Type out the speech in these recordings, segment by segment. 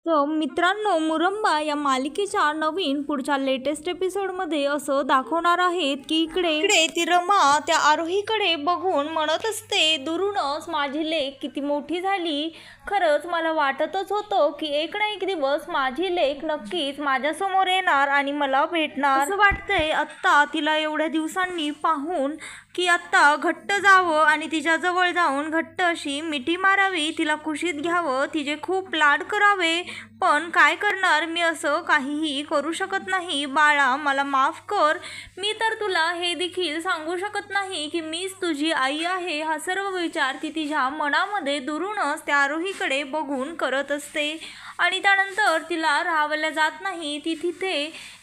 तर मित्रांनो, मुरंबा या मालिकेच्या नवीन पुढच्या लेटेस्ट एपिसोडमध्ये असं दाखवणार आहेत की इकडे ती रमा त्या आरोहीकडे बघून म्हणत असते, दुरूनच माझी लेक किती मोठी झाली. खरंच मला वाटतच होतं की एक ना एक दिवस माझी लेक नक्कीच माझ्यासमोर येणार आणि मला भेटणार. असं वाटतंय आत्ता तिला एवढ्या दिवसांनी पाहून की आत्ता घट्ट जावं आणि तिच्याजवळ जाऊन घट्ट अशी मिठी मारावी, तिला कुशीत घ्यावं, तिचे खूप लाड करावे. पण काय करणार, मी असं काहीही करू शकत नाही. बाळा, मला माफ कर. मी तर तुला हे देखील सांगू शकत नाही की मीच तुझी आई आहे. हा सर्व विचार ती तिच्या मनामध्ये दुरूनच त्या आरोहीकडे बघून करत असते. आणि त्यानंतर तिला राहावल्या जात नाही. ती तिथे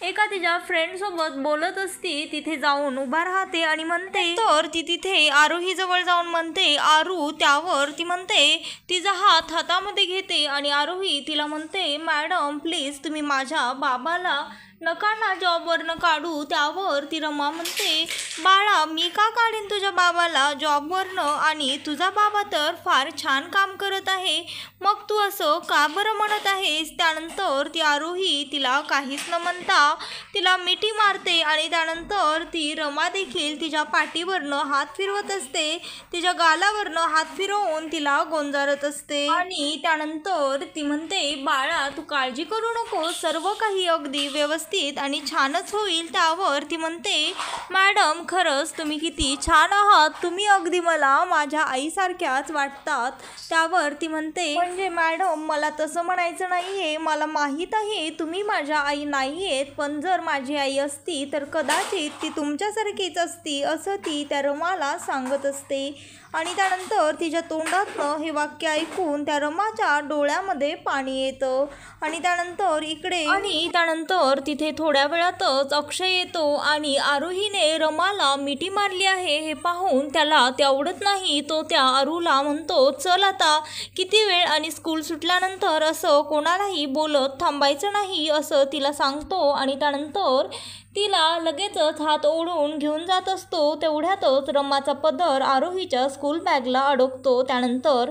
एका तिच्या फ्रेंडसोबत बोलत असते. तिथे जाऊन उभा राहते आणि म्हणते, तर ती तिथे आरोहीजवळ जाऊन म्हणते, आरू. त्यावर ती म्हणते, तिचा हात हातामध्ये घेते आणि आरोही तिला म्हणते, मॅडम प्लीज तुम्ही माझ्या बाबाला नका ना जॉबवरनं काढू. त्यावर ती रमा म्हणते, बाळा मी का काढीन तुझ्या बाबाला जॉबवरनं, आणि तुझा बाबा तर फार छान काम करत आहे, मग तू असं का बरं म्हणत आहेस. त्यानंतर ती आरोही तिला काहीच न म्हणता तिला मिठी मारते आणि त्यानंतर ती रमा देखील तिच्या पाठीवरनं हात फिरवत असते, तिच्या गालावरनं हात फिरवून तिला गोंजारत असते. आणि त्यानंतर ती म्हणते, बाळा तू काळजी करू नको, सर्व काही अगदी व्यवस्थित आणि छानच होईल. त्यावर ती म्हणते, मॅडम खरंच तुम्ही किती छान आहात, तुम्ही अगदी मला माझ्या आईसारख्याच वाटतात. त्यावर ती म्हणते, म्हणजे मॅडम मला तसं म्हणायचं नाहीये, मला माहीत आहे तुम्ही माझ्या आई नाहीयेत, पण जर माझी आई असती तर कदाचित ती तुमच्यासारखीच असती, असं ती त्या रमाला सांगत असते. आणि त्यानंतर तिच्या तोंडातनं हे वाक्य ऐकून त्या रमाच्या डोळ्यामध्ये पाणी येतं. आणि त्यानंतर तिथे थोड्या वेळातच अक्षय येतो आणि आरोहीने रमाला मिठी मारली आहे हे पाहून त्याला ते आवडत नाही. तो त्या आरूला म्हणतो, चल आता किती वेळ, आणि स्कूल सुटल्यानंतर असं कोणालाही बोलत थांबायचं नाही, असं तिला सांगतो. आणि त्यानंतर तिला लगेचच हात ओढून घेऊन जात असतो. तेवढ्यातच रमाचा पदर आरोहीच्या स्कूल बॅगला अडकतो. त्यानंतर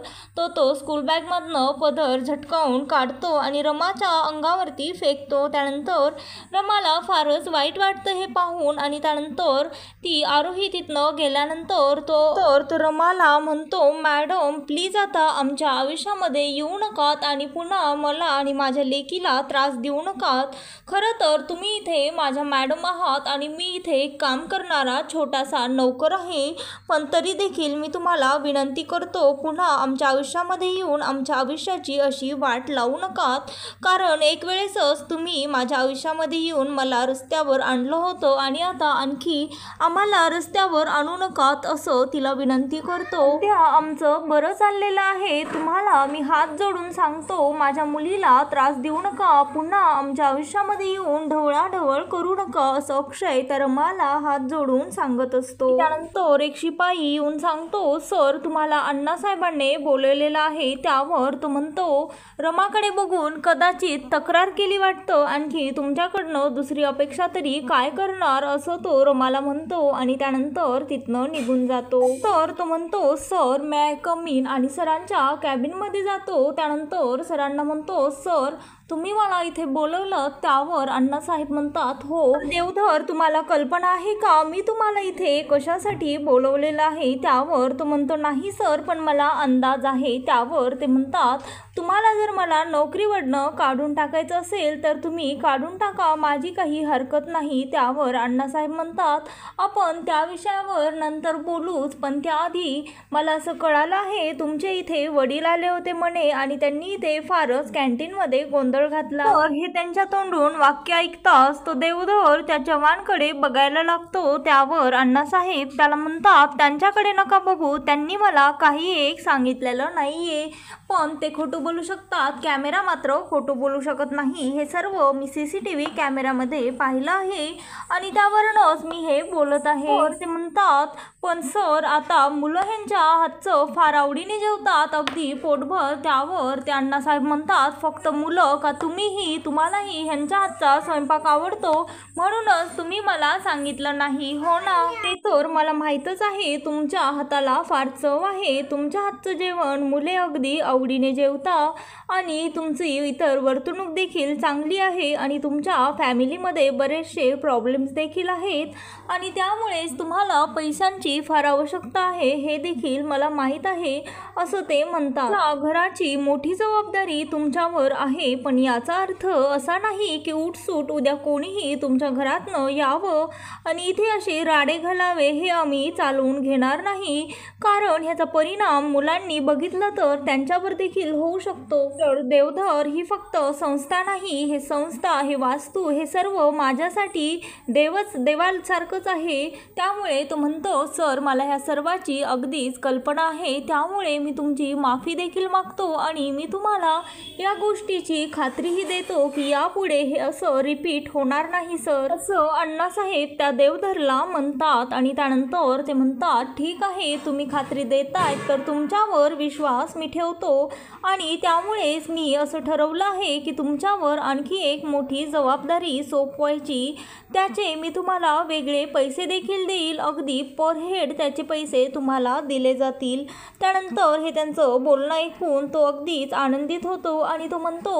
तो स्कूल बॅगमधनं पदर झटकावून काढतो आणि रमाच्या अंगावरती फेकतो. त्यानंतर रमाला फारच वाईट वाटतं हे पाहून. आणि त्यानंतर ती आरोही तिथनं गेल्यानंतर तो रमाला म्हणतो, मॅडम प्लीज आता आमच्या आयुष्यामध्ये येऊ नकात आणि पुन्हा मला आणि माझ्या लेकीला त्रास देऊ नकात. खरं तर तुम्ही इथे माझ्या मॅडम आहात आणि मी इथे काम करणारा छोटासा नौकर आहे, पण तरी देखील मी तुम्हाला विनंती करतो, पुन्हा आमच्या आयुष्यामध्ये येऊन आमच्या आयुष्याची अशी वाट लावू नकात. कारण एक वेळेसच तुम्ही माझ्या आयुष्यामध्ये येऊन मला रस्त्यावर आणलं होतं आणि आता आणखी आम्हाला रस्त्यावर आणू नकात, असं तिला विनंती करतो. त्या आमचं बरं चाललेलं आहे, तुम्हाला मी हात जोडून सांगतो, माझ्या मुलीला त्रास देऊ नका, पुन्हा आमच्या आयुष्यामध्ये येऊन ढवळाढवळ करू नका, असं अक्षय त्या रमाला हात जोडून सांगत असतो. त्यानंतर एक शिपाई येऊन सांगतो, सर तुम्हाला अण्णासाहेबांनी बोलवलेलं आहे. त्यावर तो म्हणतो, रमाकडे बघून कदाचित तक्रार केली वाटतं, आणखी तुमच्याकडनं दुसरी अपेक्षा तरी काय करणार, असं तो रमाला म्हणतो. आणि त्यानंतर तिथनं निघून जातो. तर तो म्हणतो, sir may I come in, आणि सरांच्या कॅबिनमध्ये जातो. त्यानंतर सरांना म्हणतो, सर तुम्ही मला इथे बोलवलं. त्यावर अण्णासाहेब म्हणतात, हो देवधर तुम्हाला कल्पना आहे का मी तुम्हाला इथे कशासाठी बोलवलेलं आहे. त्यावर तो म्हणतो, नाही सर पण मला अंदाज आहे. त्यावर ते म्हणतात, तुम्हाला जर मला नोकरीवरनं काढून टाकायचं असेल तर तुम्ही काढून टाका, माझी काही हरकत नाही. त्यावर अण्णासाहेब म्हणतात, आपण त्या विषयावर नंतर बोलूच, पण त्याआधी मला असं कळालं आहे तुमचे इथे वडील आले होते म्हणे आणि त्यांनी इथे फारच कॅन्टीनमध्ये गोंधळ घातला. तर हे त्यांच्या तोंडून वाक्य ऐकताच तो देवधर त्या जवानकडे बघायला लागतो. त्यावर अण्णासाहेब त्याला म्हणतात, त्यांच्याकडे नका बघू, त्यांनी मला काही एक सांगितलेलं नाहीये, पण ते खोटं बोलू शकतात, कॅमेरा मात्र खोटं बोलू शकत नाही. हे सर्व मी CCTV कॅमेरामध्ये पाहिलं आहे आणि त्यावरूनच मी हे बोलत आहे. ते म्हणतात, पण सर आता मुलं ह्यांच्या हातचं फार आवडीने जेवतात, अगदी पोटभर. त्यावर ते अण्णासाहेब म्हणतात, फक्त मुलं का तुम्हालाही ह्यांच्या हातचा स्वयंपाक आवडतो म्हणूनच तुम्ही मला सांगितलं नाही हो ना? ते तर मला माहीतच आहे तुमच्या हाताला फार चव आहे. तुमच्या हातचं जेवण मुले अगदी आवडीने जेवता आणि तुमची इतर वर्तणूक देखील चांगली आहे आणि तुमच्या फॅमिलीमध्ये बरेचसे प्रॉब्लेम्स देखील आहेत आणि त्यामुळेच तुम्हाला पैशांची फार आवश्यकता आहे हे देखील मला माहीत आहे असं ते म्हणतात. घराची मोठी जबाबदारी तुमच्यावर आहे पण याचा अर्थ असा नाही की उठसूट उद्या कोणीही तुमच्या घरात न यावं आणि इथे असे राडे घालावे हे आम्ही चालवून घेणार नाही कारण ह्याचा परिणाम मुलांनी बघितलं तर त्यांच्यावर देखील होऊ शकतो. तर देवधर ही फक्त संस्था नाही, हे संस्था, हे वास्तू, हे सर्व माझ्यासाठी देवासारखंच आहे. त्यामुळे तो म्हणतो सर मला ह्या सर्वाची अगदीच कल्पना आहे त्यामुळे मी तुमची माफी देखील मागतो आणि मी तुम्हाला या गोष्टीची खात्रीही देतो की यापुढे हे असं रिपीट होणार नाही सर, असं अण्णासाहेब त्या देवधरला म्हणतात. आणि त्यानंतर ते म्हणतात ठीक आहे तुम्ही खात्री देतायत तर तुमच्यावर विश्वास मी ठेवतो आणि त्यामुळेच मी असं ठरवलं आहे की तुमच्यावर आणखी एक मोठी जबाबदारी सोपवायची. त्याचे मी तुम्हाला वेगळे पैसे देखील देईल, अगदी पर हेड त्याचे पैसे तुम्हाला दिले जातील. त्यानंतर हे त्यांचं बोलणं ऐकून तो अगदीच आनंदित होतो आणि तो म्हणतो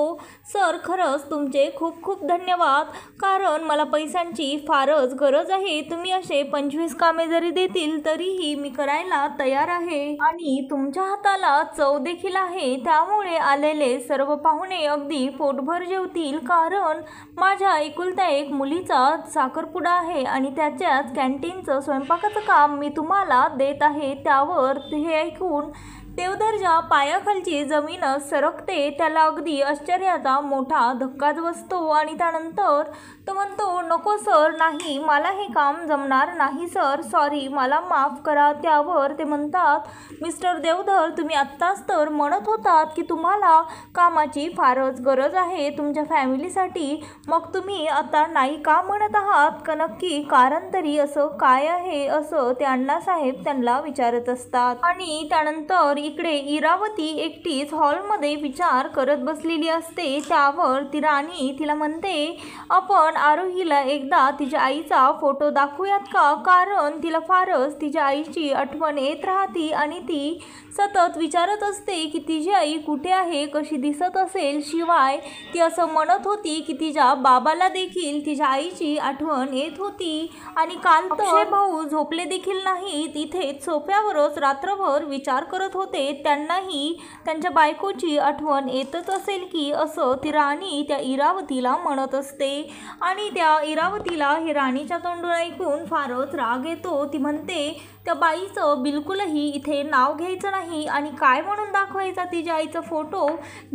सर खरंच तुमचे खूप खूप धन्यवाद कारण मला पैशांची फारच गरज आहे. तुम्ही असे 25 कामे जरी देतील तरीही मी करायला तयार आहे आणि तुमच्या हाताला चव देखील आहे त्यामुळे आलेले सर्व पाहुणे अगदी पोटभर जेवतील कारण माझ्या एकुलत्या एक मुलीचा साखरपुडा आहे आणि त्याच्याच कॅन्टीनचं स्वयंपाकाचं काम मी तुम्हाला देत आहे. त्यावर हे ऐकून देवधरच्या पायाखालची जमीनच सरकते. त्याला अगदी आश्चर्याचा मोठा धक्काच बसतो आणि त्यानंतर तो म्हणतो नको सर, नाही मला हे काम जमणार नाही सर, सॉरी मला माफ करा. त्यावर ते म्हणतात मिस्टर देवधर तुम्ही आत्ताच तर म्हणत होतात की तुम्हाला कामाची फारच गरज आहे तुमच्या फॅमिलीसाठी, मग तुम्ही आता नाही का म्हणत आहात का? नक्की कारण तरी असं काय आहे असं ते अण्णासाहेब त्यांना विचारत असतात. आणि त्यानंतर इकडे इरावती एकटीच हॉलमध्ये विचार करत बसलेली असते. त्यावर ती राणी तिला म्हणते आपण आरोहीला एकदा तिच्या आईचा फोटो दाखवूयात का कारण तिला फारच तिच्या आईची आठवण येत राहते आणि ती सतत विचारत असते की तिची आई कुठे आहे, कशी दिसत असेल. शिवाय ती असं म्हणत होती की तिच्या बाबाला देखील तिच्या आईची आठवण येत होती आणि काल तर भाऊ झोपले देखील नाहीत, इथेच सोफ्यावरच रात्रभर विचार करत होते, त्यांनाही त्यांच्या बायकोची आठवण येतच असेल की असं ती राणी त्या इरावतीला म्हणत असते. आणि त्या इरावतीला हे राणीच्या तोंडून ऐकून फारच राग येतो. ती म्हणते त्या बाईचं बिलकुलही इथे नाव घ्यायचं नाही आणि काय म्हणून दाखवायचा तिच्या आईचा फोटो,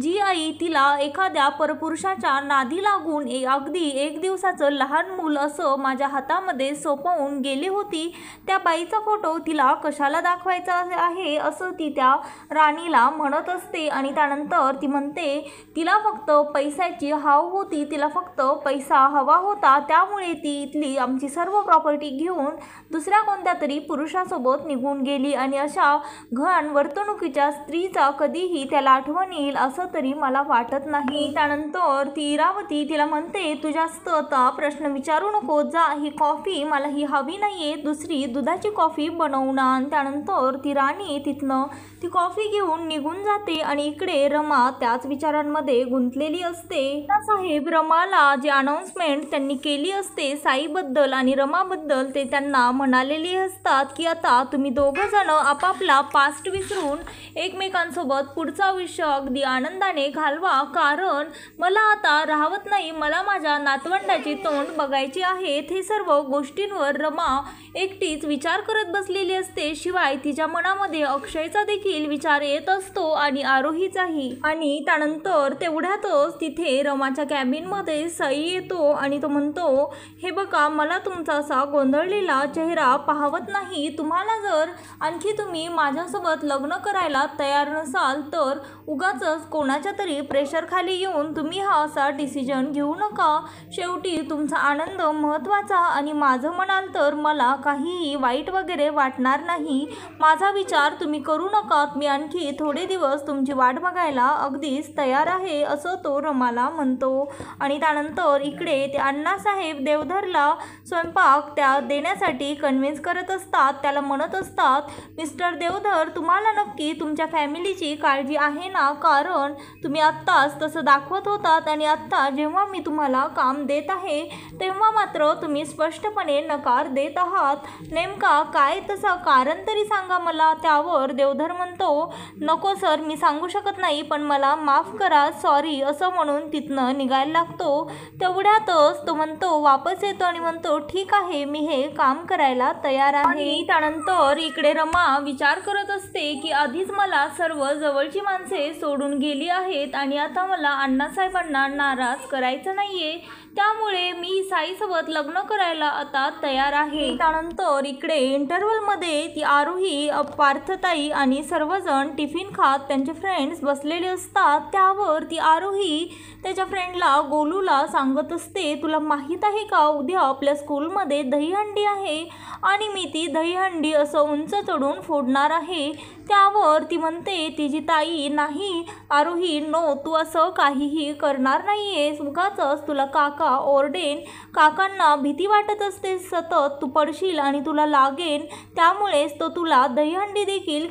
जी आई तिला एखाद्या परपुरुषाच्या नादी लागून अगदी 1 दिवसाचं लहान मूल असं माझ्या हातामध्ये सोपवून गेली होती, त्या बाईचा फोटो तिला कशाला दाखवायचा आहे असं ती त्या राणीला म्हणत असते. आणि त्यानंतर ती म्हणते तिला फक्त पैशाची हाव होती, तिला फक्त पैसा हवा होता त्यामुळे ती इथली आमची सर्व प्रॉपर्टी घेऊन दुसऱ्या कोणत्या तरी पुरुषासोबत निघून गेली आणि अशा घाण वर्तणुकीच्या स्त्रीचा कधीही त्याला आठवण येईल असं तरी मला वाटत नाही. त्यानंतर ती इरावती तिला म्हणते तू जास्त आता प्रश्न विचारू नको, जा ही कॉफी मला ही हवी नाहीये, दुसरी दुधाची कॉफी बनवून आण. त्यानंतर ती राणी तिथनं ती कॉफी घेऊन निघून जाते आणि इकडे रमा त्याच विचारांमध्ये गुंतलेली असते. साहेब रमाला जे अनाउन्समेंट त्यांनी केली असते साईबद्दल आणि रमाबद्दल ते त्यांना म्हणालेली असतात की आता तुम्ही दोघं जण आपापला पास्ट विसरून एकमेकांसोबत पुढचं आयुष्य अगदी आनंदाने घालवा कारण मला आता राहवत नाही, मला माझ्या नातवंडाची तोंड बघायची आहेत. हे सर्व गोष्टींवर रमा एकटीच विचार करत बसलेली असते. शिवाय तिच्या मनामध्ये अक्षयचा देखील विचार येत असतो आणि आरोहीचाही. आणि त्यानंतर तेवढ्यातच तिथे रमाच्या कॅबिनमध्ये साई येतो आणि तो म्हणतो हे बघा मला तुमचा असा गोंधळलेला चेहरा पाहवत नाही, तुम्हाला जर आणखी तुम्ही माझ्यासोबत लग्न करायला तयार नसाल तर उगाचच कोणाच्या तरी प्रेशरखाली येऊन तुम्ही हा असा डिसिजन घेऊ नका. शेवटी तुमचा आनंद महत्त्वाचा आणि माझं म्हणाल तर मला काहीही वाईट वगैरे वाटणार नाही. माझा विचार तुम्ही करू नका. मी आणखी थोडे दिवस तुमची वाट बघायला अगदीच तयार आहे असं तो रमाला म्हणतो. आणि त्यानंतर इकडे ते अण्णासाहेब देवधरला स्वयंपाक त्या देण्यासाठी कन्व्हिन्स करत असतात. त्याला म्हणत असतात, मिस्टर देवधर तुम्हाला नक्की तुमच्या फॅमिलीची काळजी आहे ना, कारण तुम्ही आत्ताच तसं दाखवत होतात आणि आत्ता जेव्हा मी तुम्हाला काम देत आहे तेव्हा मात्र तुम्ही स्पष्टपणे नकार देत आहात. नेमका काय तसं कारण तरी सांगा मला. त्यावर देवधर म्हणतो, नको सर मी सांगू शकत नाही पण मला माफ करा, सॉरी असं म्हणून तिथनं निघायला लागतो. तेवढ्यातच तो म्हणतो वापस येतो आणि म्हणतो ठीक आहे मी हे काम करायला तयार आहे. आणि त्यानंतर इकडे रमा विचार करत असते की आधीच मला सर्व जवळची माणसे सोडून गेली आहेत आणि आता मला अण्णासाहेबांना नाराज करायचं नाहीये, त्यामुळे मी साईसोबत लग्न करायला आता तयार आहे. त्यानंतर इकडे इंटरव्हलमध्ये ती आरोही, पार्थताई आणि सर्वजण टिफिन खात त्यांचे फ्रेंड्स बसलेले असतात. त्यावर ती आरोही त्याच्या फ्रेंडला गोलूला सांगत असते, तुला माहीत आहे का उद्या आपल्या स्कूलमध्ये दहीहंडी आहे आणि मी ती दहीहंडी असं उंच चढून फोडणार आहे. त्यावर ती म्हणते तिची ताई, नाही आरोही नो, तू असं काहीही करणार नाही आहेस, उगाचच तुला काका ओरडेन, काकांना भीती वाटत असते सतत तू पडशील आणि तुला लागेन, त्यामुळेच तो तुला दहीहंडी देखील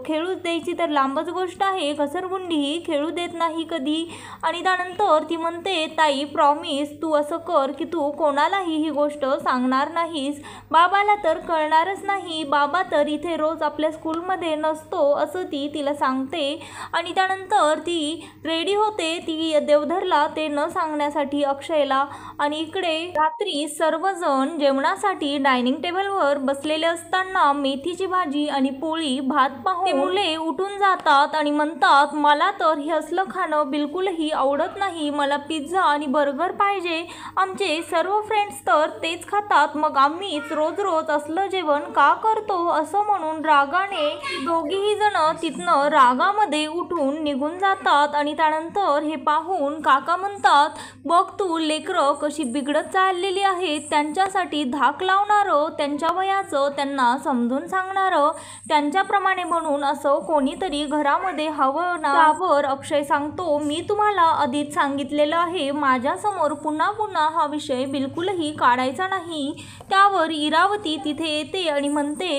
खेळू द्यायची तर लांबच गोष्ट आहे, घसरगुंडीही खेळू देत नाही कधी. आणि त्यानंतर ती म्हणते ताई प्रॉमिस तू असं कर की तू कोणालाही ही गोष्ट सांगणार नाहीस, बाबाला तर कळणारच नाही, बाबा तर इथे रोज आपल्या स्कूलमध्ये नसतो असं ती तिला सांगते. आणि त्यानंतर ती रेडी होते ती देवधरला ते न सांगण्यासाठी अक्षयला. आणि इकडे रात्री सर्वजण जेवणासाठी डायनिंग टेबलवर बसलेले असताना मेथीची भाजी आणि पोळी भात पाहून मुले उठून जातात आणि म्हणतात मला तर हे असलं खाणं बिलकुलही आवडत नाही, मला पिझ्झा आणि बर्गर पाहिजे, आमचे सर्व फ्रेंड्स तर तेच खातात, मग आम्हीच रोज रोज असलं जेवण का करतो असं म्हणून रागाने दोघीही जण तिथनं रागामध्ये उठून निघून जातात. आणि त्यानंतर हे पाहून काका म्हणतात, बघ तू लेकरं कशी बिघडत चाललेली आहेत, त्यांच्यासाठी धाक लावणारं, त्यांच्या वयाचं त्यांना समजून सांगणारं, त्यांच्याप्रमाणे म्हणून असं कोणीतरी घरामध्ये हवं ना. त्यावर अक्षय सांगतो, मी तुम्हाला आधीच सांगितलेलं आहे माझ्यासमोर पुन्हा पुन्हा हा विषय बिलकुलही काढायचा नाही. त्यावर इरावती तिथे येते आणि म्हणते,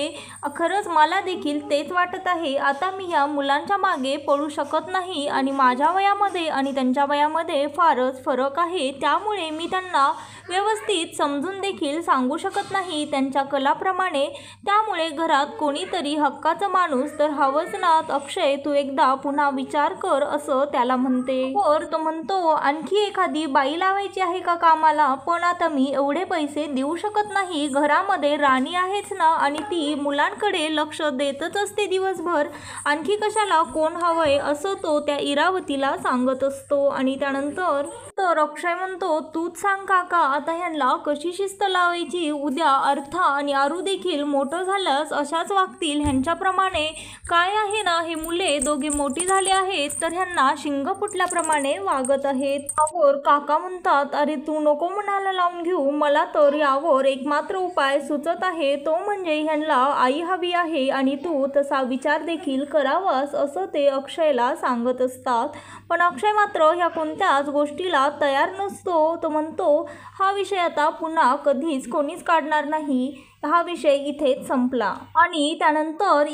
खरंच मला देखील तेच वाटत आहे, आता मी ह्या मुलांच्या मागे पडू शकत नाही आणि माझ्या वयामध्ये आणि त्यांच्या वयामध्ये फारच फरक आहे, त्यामुळे मी त्यांना व्यवस्थित समजून देखील सांगू शकत नाही त्यांच्या कलाप्रमाणे, त्यामुळे घरात कोणीतरी हक्काचा माणूस तर हवंच ना. अक्षय तू एकदा पुन्हा विचार कर असं त्याला म्हणते. और तो म्हणतो, आणखी एखादी बाई लावायची आहे का कामाला, पण आता मी एवढे पैसे देऊ शकत नाही, घरामध्ये राणी आहेच ना आणि ती मुलांकडे लक्ष देतच असते दिवसभर, आणखी कशाला कोण हवंय असं तो त्या इरावतीला सांगत असतो. आणि त्यानंतर तर अक्षय म्हणतो, तूच सांग काका आता ह्यांना कशी शिस्त लावायची, उद्या अर्था आणि आरू देखील मोठं झाल्यास अशाच वागतील, ह्यांच्याप्रमाणे काय आहे ना, हे मुले दोघे मोठी झाले आहेत तर ह्यांना शिंग फुटल्याप्रमाणे वागत आहेत. यावर काका म्हणतात, अरे तू नको म्हणायला लावून घेऊ, मला तर यावर एकमात्र उपाय सुचत आहे, तो म्हणजे ह्यांना आई हवी आहे आणि तू तसा विचार देखील करावास असं ते अक्षयला सांगत असतात. पण अक्षय मात्र ह्या कोणत्याच गोष्टीला तयार नसतो. तो म्हणतो, हा विषय आता पुन्हा कधीच कोणीच काढणार नाही, हा विषय इथेच संपला. आणि त्यानंतर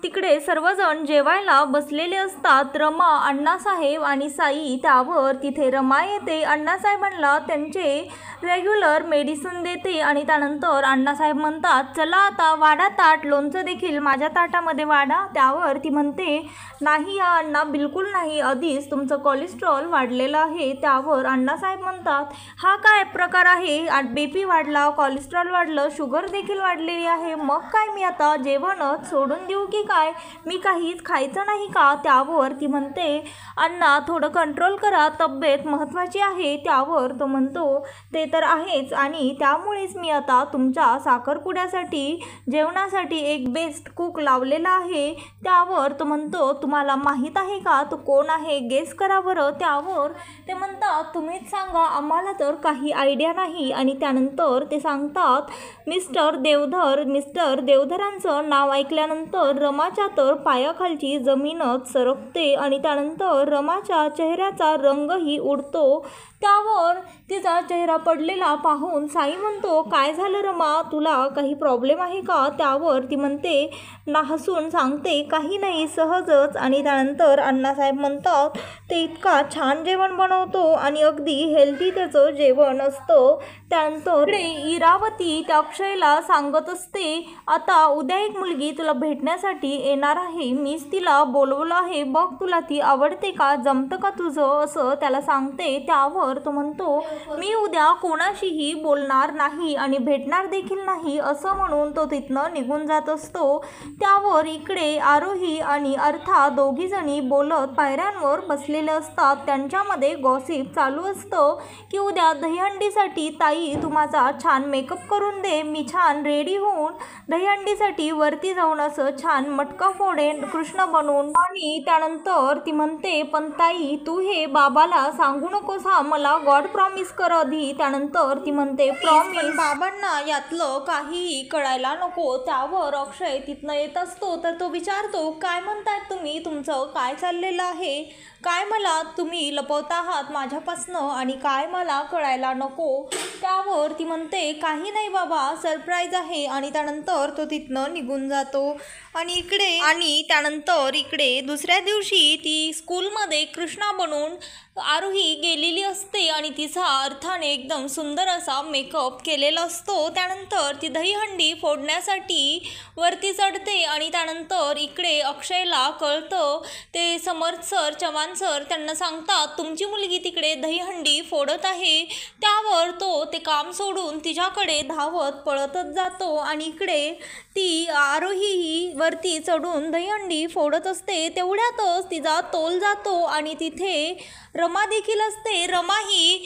तिकडे सर्वजण जेवायला बसलेले असतात, रमा, अण्णासाहेब आणि साई. त्यावर तिथे रमा येते, अण्णासाहेबांना त्यांचे रेग्युलर मेडिसिन देते आणि त्यानंतर अण्णासाहेब म्हणतात, चला आता वाढा ताट, लोणचं देखील माझ्या ताटामध्ये वाढा. त्यावर ती म्हणते, नाही या अण्णा बिलकुल नाही, आधीच तुमचं कोलेस्ट्रॉल वाढलेलं आहे. त्यावर अण्णासाहेब म्हणतात, हा काय प्रकार आहे, BP वाढला कोलेस्ट्रॉल वाढलं माझं शुगर देखील वाढलेली आहे, मग काय मी आता जेवणच सोडून देऊ की काय, मी काहीच खायचं नाही का? त्यावर ती म्हणते अण्णा थोडं कंट्रोल करा, तब्येत महत्त्वाची आहे. त्यावर तो म्हणतो ते तर आहेच आणि त्यामुळेच मी आता तुमच्या साखरपुड्यासाठी जेवणासाठी एक बेस्ट कुक लावलेला आहे. त्यावर तो म्हणतो तुम्हाला माहीत आहे का तो कोण आहे, गेस करा बरं. त्यावर ते म्हणतात तुम्हीच सांगा, आम्हाला तर काही आयडिया नाही. आणि त्यानंतर ते सांगतात मिस्टर देवधर. मिस्टर देवधरांचं नाव ऐकल्यानंतर रमाच्या तर पायाखालची जमीनच सरकते आणि त्यानंतर रमाच्या चेहऱ्याचा रंगही उडतो. त्यावर तिचा चेहरा पडलेला पाहून साई म्हणतो काय झालं रमा, तुला काही प्रॉब्लेम आहे का? त्यावर ती म्हणते ना हसून सांगते काही नाही, सहजच. आणि त्यानंतर अण्णासाहेब म्हणतात ते इतका छान जेवण बनवतो आणि अगदी हेल्दी त्याचं जेवण असतं. त्यानंतर इरावती त्या अक्षयला सांगत असते आता उद्या एक मुलगी तुला भेटण्यासाठी येणार आहे, मीच तिला बोलवलं आहे, बघ तुला ती आवडते का, जमतं का तुझं, असं त्याला सांगते. त्यावर तो म्हणतो मी उद्या कोणाशीही बोलणार नाही आणि भेटणार देखील नाही, असं म्हणून तो तिथनं निघून जात असतो. त्यावर इकडे आरोही आणि अर्था दोघीजणी बोलत पायऱ्यांवर बसलेले असतात. त्यांच्यामध्ये गॉसिप चालू असतं की उद्या दहीहंडीसाठी ताई तू माझा छान मेकअप करून दे, मी छान रेडी होऊन दहीहंडीसाठी वरती जाऊन असं छान मटका फोडेन कृष्ण बनवून. आणि त्यानंतर ती म्हणते पण ताई तू हे बाबाला सांगू नकोस हा, मला गॉड प्रॉमिस कर आधी. त्यानंतर ती म्हणते प्रॉमिस, बाबांना यातलं काहीही कळायला नको. त्यावर अक्षय तिथनं येत असतो तर तो विचारतो काय म्हणतायत तुम्ही, तुमचं काय चाललेलं आहे, काय मला तुम्ही लपवत आहात माझ्यापासनं आणि काय मला कळायला नको. त्यावर ती म्हणते काही नाही बाबा, सरप्राईज आहे. आणि त्यानंतर तो तिथनं निघून जातो. आणि त्यानंतर इकडे दुसऱ्या दिवशी ती स्कूलमध्ये कृष्णा बनून आरोही गेलेली असते आणि तिचा अर्थाने एकदम सुंदर असा मेकअप केलेला असतो. त्यानंतर ती दहीहंडी फोडण्यासाठी वरती चढते आणि त्यानंतर इकडे अक्षयला कळतं. ते समर्थ सर, चव्हाण सर त्यांना सांगतात तुमची मुलगी तिकडे दहीहंडी फोडत आहे. त्यावर तो ते काम सोडून तिच्याकडे धावत पळतच जातो आणि इकडे ती आरोही वरती चढून दहीहंडी फोडत असते. तेवढ्यातच तिचा तोल जातो आणि तिथे रमा देखील असते. रमा ही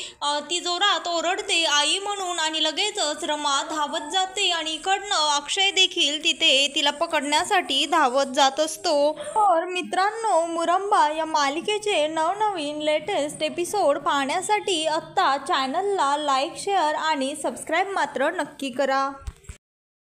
ती जोरात ओरडते आई म्हणून आणि लगेचच रमा धावत जाते आणि इकडनं अक्षय देखील तिथे तिला पकडण्यासाठी धावत जात असतो. तर मित्रांनो, मुरंबा या मालिकेचे नवनवीन लेटेस्ट एपिसोड पाहण्यासाठी आत्ता चॅनलला लाईक, शेअर आणि सबस्क्राईब मात्र नक्की करा.